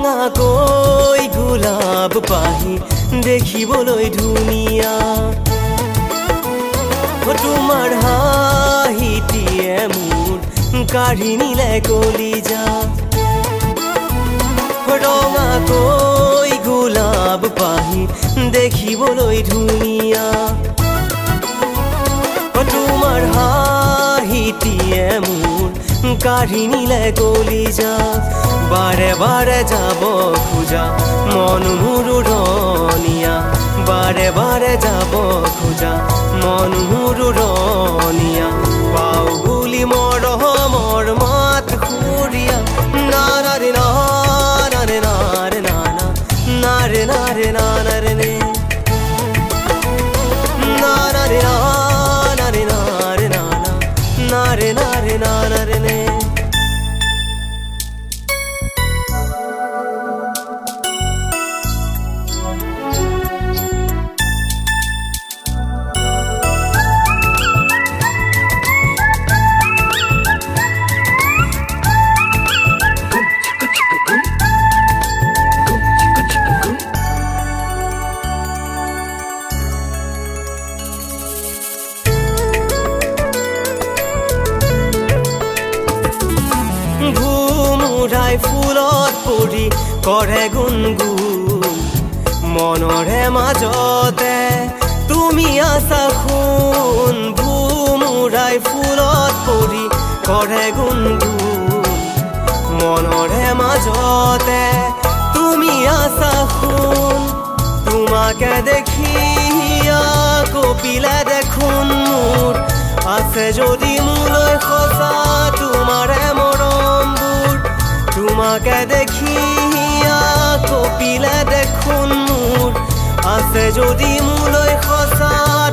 ৰঙাকৈ গোলাপ পাহি দেখিবলৈ ধুনীয়া তোমাৰ হাঁহিটিয়ে মোৰ কাঢ়ি নিলে কলিজা ৰঙাকৈ গোলাপ পাহি দেখিবলৈ ধুনীয়া তোমাৰ হাঁহিটিয়ে মোৰ কাঢ়ি নিলে কলিজা বাৰে বাৰে যাব খোজা মন মোৰ উৰণীয়া বাৰে বাৰে যাব খোজা মন মোৰ উৰণীয়া পাওঁ বুলি মৰমৰ মাত সুৰীয়া নাৰে নাৰে নাৰে নানা নাৰে নাৰে নাৰে নে নাৰে নাৰে নাৰে নানা নাৰে নাৰে নাৰে নে ফুলত পৰি কৰে গুণগুণ মনৰে মাজতে তুমি আছা শুন ভুমুৰাই ফুলত পৰি কৰে গুণগুণ মনৰে মাজতে তুমি আছা শুন তোমাকে দেখিয়া কপিলে দেখোন মোৰ আছে যদি মোলৈ সঁচা তোমাৰে মৰমবোৰ তোমাকে দেখিয়া কপিলে দেখোন মোৰ আছে যদি মোলৈ সঁচা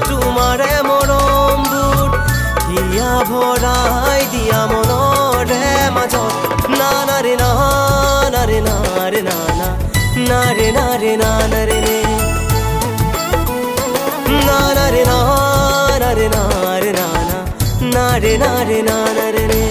তোমাৰে মৰমবোৰ হিয়া ভৰাই দিয়া মনৰে মাজত নাৰে নাৰে নাৰে নানা নাৰে নাৰে নাৰে নে নাৰে নাৰে নাৰে নানা নাৰে নাৰে নাৰে নে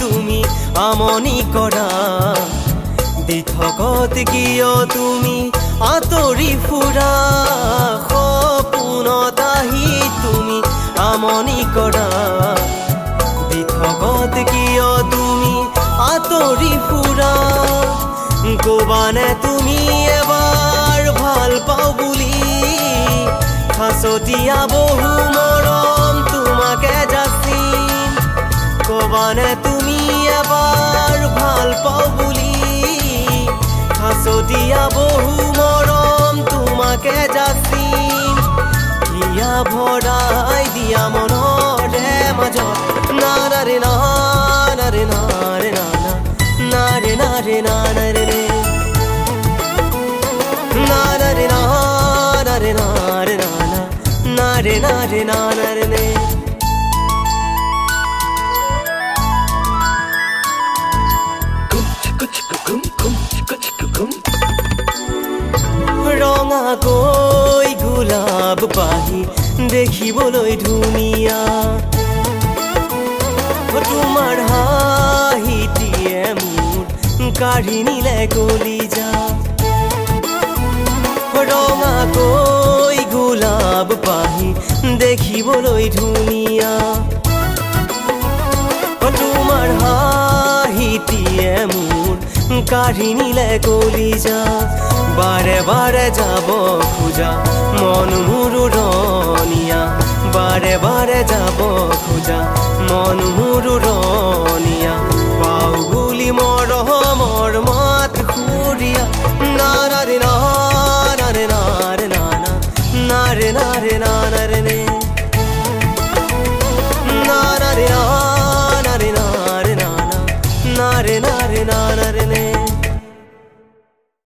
তুমি আমনি কৰা দিঠকত কিয় তুমি আঁতৰি ফুৰা সপোনত আহি তুমি আমনি কৰা দিঠকত কিয় তুমি আঁতৰি ফুৰা ক'বানে তুমি এবাৰ ভাল পাওঁ বুলি সাঁচতীয়া বহু মৰম তোমাকে যাচিম ক'বানে তুমি এবাৰ ভাল পাওঁ বুলি সাঁচতীয়া বহু মৰম তোমাকে যাচিম হিয়া ভৰাই দিয়া মনৰে মাজত নাৰে নাৰে নাৰে নানা নাৰে নাৰে নাৰে নে নাৰে নাৰে নাৰে নানা নাৰে নাৰে নাৰে নে ৰঙাকৈ গোলাপ পাহি দেখিবলৈ ধুনীয়া তোমাৰ হাঁহিটিয়ে মোৰ কাঢ়ি নিলে কলিজা ৰঙাকৈ গোলাপ পাহি দেখিবলৈ ধুনীয়া তোমাৰ হাঁহিটিয়ে মোৰ কাঢ়ি নিলে কলিজা বাৰে বাৰে যাব খোজা মন মোৰ উৰণীয়া বাৰে বাৰে যাব খোজা মন মোৰ উৰণীয়া পাওঁ বুলি মৰমৰ